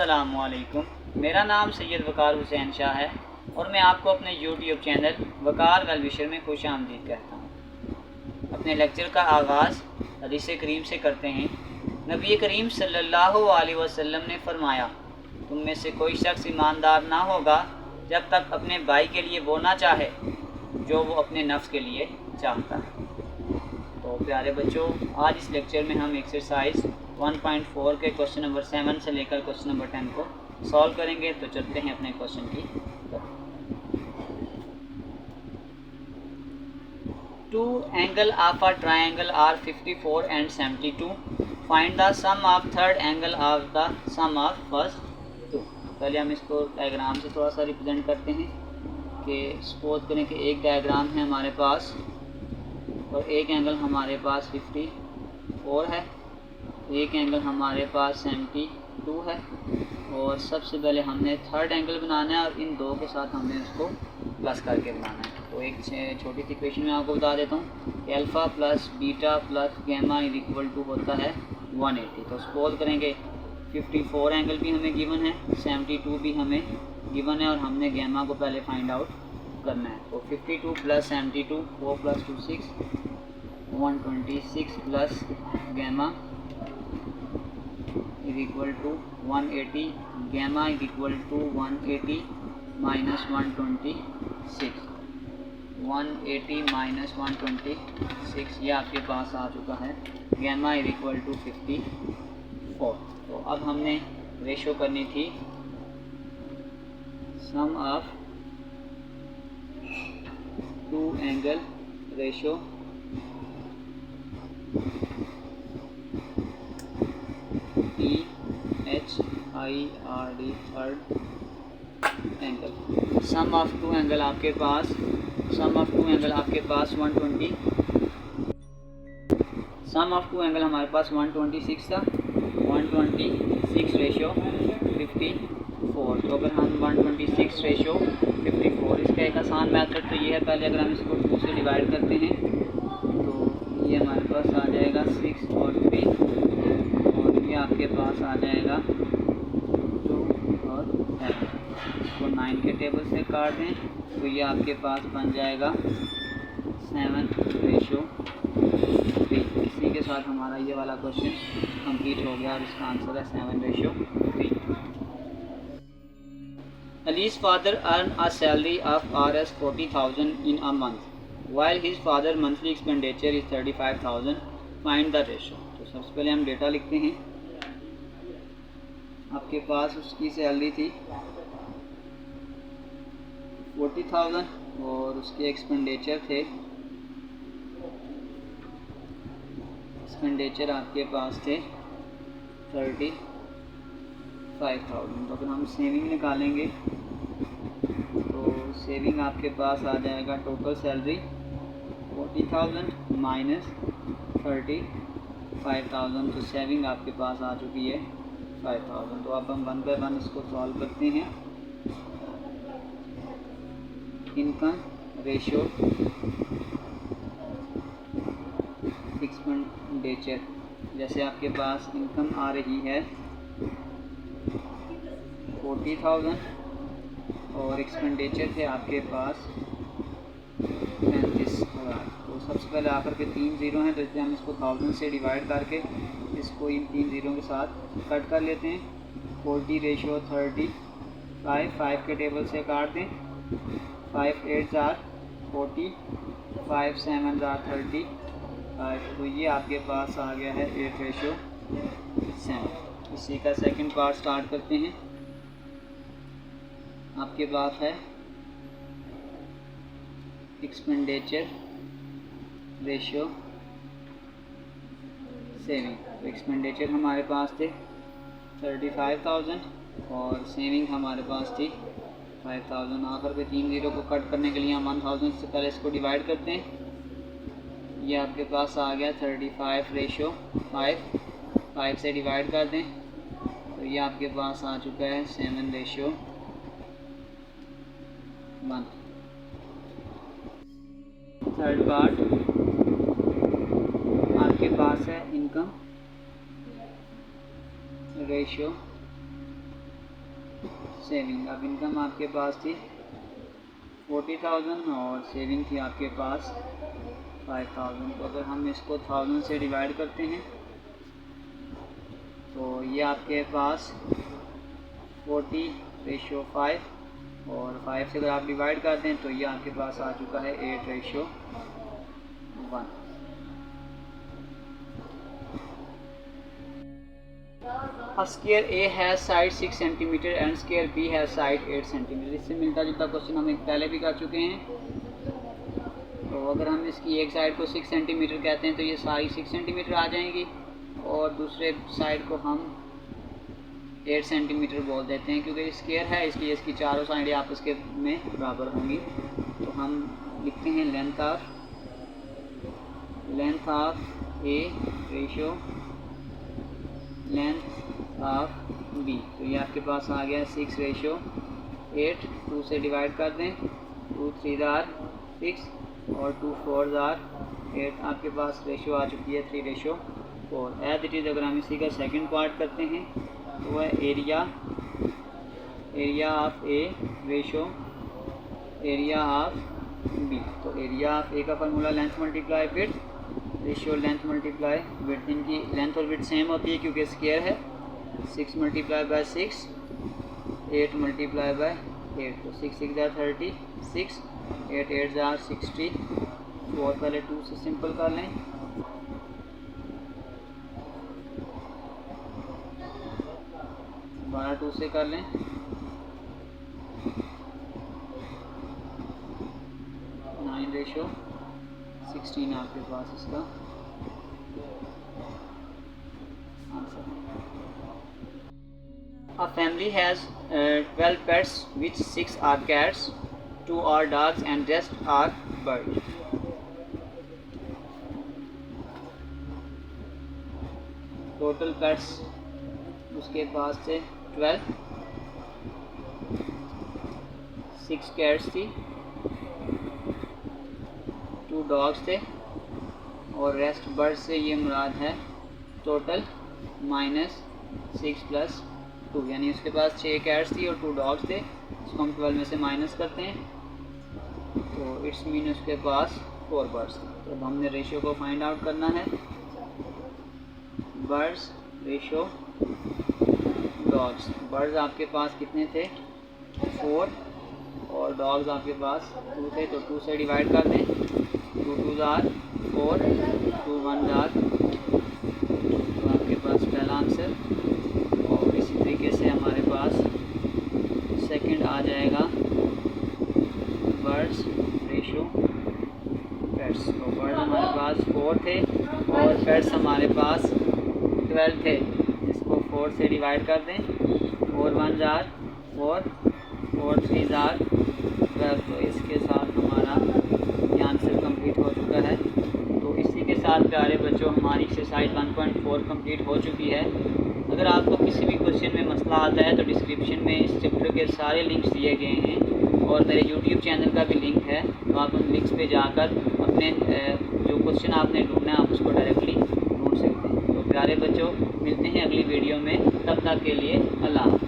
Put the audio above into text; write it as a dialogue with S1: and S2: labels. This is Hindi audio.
S1: अस्सलामुअलैकुम। मेरा नाम सैयद वकार हुसैन शाह है और मैं आपको अपने यूट्यूब चैनल वकार वेल विशर में खुश आमदीद कहता हूँ। अपने लेक्चर का आगाज़ हदीस करीम से करते हैं। नबी करीम सल्लल्लाहु अलैहि वसल्लम ने फरमाया, तुम में से कोई शख्स ईमानदार ना होगा जब तक अपने भाई के लिए वो ना चाहे जो वो अपने नफ्स के लिए चाहता है। तो प्यारे बच्चों, आज इस लेक्चर में हम एक्सरसाइज 1.4 के क्वेश्चन नंबर 7 से लेकर क्वेश्चन नंबर 10 को सॉल्व करेंगे। तो चलते हैं अपने क्वेश्चन की तरफ। Two angle of a triangle are 54 and 72। Find the sum of third angle of the sum of first two. पहले हम इसको डायग्राम से थोड़ा सा रिप्रेजेंट करते हैं कि सपोज करें कि एक डायग्राम है हमारे पास और एक एंगल हमारे पास 54 है, एक एंगल हमारे पास 72 है और सबसे पहले हमने थर्ड एंगल बनाना है और इन दो के साथ हमने उसको प्लस करके बनाना है। तो एक छोटी सी इक्वेशन में आपको बता देता हूँ कि alpha plus beta plus gamma is equal to होता है 180। तो सपोज करेंगे 54 एंगल भी हमें गिवन है, 72 भी हमें गिवन है और हमने गैमा को पहले फाइंड आउट करना है। तो 52 plus 72 4 plus 2 6 126 plus gamma is equal to 180। Gamma is equal to 180 minus 126, 180 minus 126 ये आपके पास आ चुका है। Gamma is equal to 54। तो अब हमने रेशो करनी थी sum of two angle ratio THIRD third angle. Sum of two angle आपके पास 120, सम ऑफ टू एंगल हमारे पास 126 था, 126 रेशो 54। तो अगर हम 126 रेशो 54, इसका एक आसान मेथड तो ये है, पहले अगर हम इसको 2 से डिवाइड करते हैं तो ये हमारे पास आ जाएगा 6 और 3 और ये आपके पास आ जाएगा 2 और 7। इसको 9 के टेबल से काट दें तो ये आपके पास बन जाएगा 7 रेशो 3। इसी के साथ हमारा ये वाला क्वेश्चन कंप्लीट हो गया और इसका आंसर है 7 ratio 3। Ali's father earned a salary of Rs 40,000 in a month, while his father monthly expenditure is 35,000. Find the ratio. तो सबसे पहले हम डेटा लिखते हैं। आपके पास उसकी सैलरी थी 40,000 और उसके एक्सपेंडिचर थे, एक्सपेंडिचर आपके पास थे 35,000। तो अगर हम सेविंग निकालेंगे तो सेविंग आपके पास आ जाएगा टोटल सैलरी 40,000 माइनस 35,000। तो सेविंग आपके पास आ चुकी है 5,000। तो अब हम 1 बाय 1 इसको सॉल्व करते हैं। इनकम रेशो एक्सपेंडिचर, जैसे आपके पास इनकम आ रही है 40,000 और एक्सपेंडिचर थे आपके पास 35,000। तो सबसे पहले आकर के 3 ज़ीरो हैं तो इसलिए हम इसको 1000 से डिवाइड करके इसको इन 3 ज़ीरो के साथ कट कर लेते हैं। 40 रेशो 35, 5 के टेबल से काट दें, 5 8 जार 40, 5 7 जार 35। तो ये आपके पास आ गया है 8 रेशो 7। इसी का सेकंड पार्ट स्टार्ट करते हैं। आपके पास है एक्सपेंडिचर रेशो सेविंग। तो एक्सपेंडिचर हमारे पास थे 35,000 और सेविंग हमारे पास थी 5,000। आखिर पे 3 ज़ीरो को कट करने के लिए हम 1000 से पहले इसको डिवाइड करते हैं। ये आपके पास आ गया 35 रेशो 5 से डिवाइड कर दें तो ये आपके पास आ चुका है 7 रेशो 1। थर्ड पार्ट आपके पास है इनकम रेशियो सेविंग। अब इनकम आपके पास थी 40,000 और सेविंग थी आपके पास 5,000। तो अगर हम इसको 1000 से डिवाइड करते हैं तो ये आपके पास 40/5 और 5 से अगर आप डिवाइड करते हैं तो ये आपके पास आ चुका है 8/1। A square A has side 6 cm and square B has side 8 cm। इससे मिलता जुलता क्वेश्चन हम एक पहले भी कर चुके हैं। तो अगर हम इसकी एक साइड को 6 सेंटीमीटर कहते हैं तो ये सारी 6 सेंटीमीटर आ जाएंगी और दूसरे साइड को हम 8 सेंटीमीटर बोल देते हैं क्योंकि स्क्वायर है इसलिए इसकी चारों साइडें आपस के में बराबर होंगी। तो हम लिखते हैं length of A ratio length of B. तो ये आपके पास आ गया 6/8। 2 से डिवाइड कर दें, 2 3 6 और 2 4 8। आपके पास रेशो आ चुकी है 3/4। एज इट इज़ अगर हम इसी का सेकंड पार्ट करते हैं तो वह area of A ratio area of B. तो एरिया ऑफ ए का formula length multiply width ratio length multiply width. इनकी लेंथ और विड्थ सेम होती है क्योंकि स्क्वायर है। 6 × 6 8 × 8। तो 6 6 36 8 8 64। पहले 2 से सिंपल कर लें, 12 2 से कर लें, 9/16 आपके पास इसका answer. A family has 12 pets, which 6 are cats, 2 are dogs and rest are birds. Total pets उसके पास थे 12, 6 कैट्स थी, 2 डॉग्स थे और रेस्ट बर्ड्स से ये मुराद है टोटल -6 + 2 यानी उसके पास 6 कैट्स थी और 2 डॉग्स थे। इसको हम 12 में से माइनस करते हैं तो इट्स मीन उसके पास 4 बर्ड्स थे। तो अब हमने रेशियो को फाइंड आउट करना है। Birds ratio dogs. बर्ड्स आपके पास कितने थे 4 और डॉग्स आपके पास 2 थे। तो 2 से डिवाइड कर दें, 2 2 4, 2 1 तो आपके पास पहला आंसर। और इसी तरीके से हमारे पास सेकंड आ जाएगा बर्ड्स रेशो पेट्स। तो बर्ड्स हमारे पास 4 थे और पेट्स हमारे पास 12 थे। इसको 4 से डिवाइड कर दें, 4 1 4, 4 3 12। तो इसके साथ हमारा ये आंसर कंप्लीट हो चुका है। तो इसी के साथ प्यारे बच्चों हमारी एक्सरसाइज 1.4 कंप्लीट हो चुकी है। अगर आपको किसी भी क्वेश्चन में मसला आता है तो डिस्क्रिप्शन में इस चैप्टर के सारे लिंक्स दिए गए हैं और मेरे यूट्यूब चैनल का भी लिंक है। तो आप उन लिंक्स पे जाकर अपने जो क्वेश्चन आपने ढूंढना है आप उसको डायरेक्टली ढूंढ सकते हैं। तो प्यारे बच्चों मिलते हैं अगली वीडियो में, तब तक के लिए अल्लाह।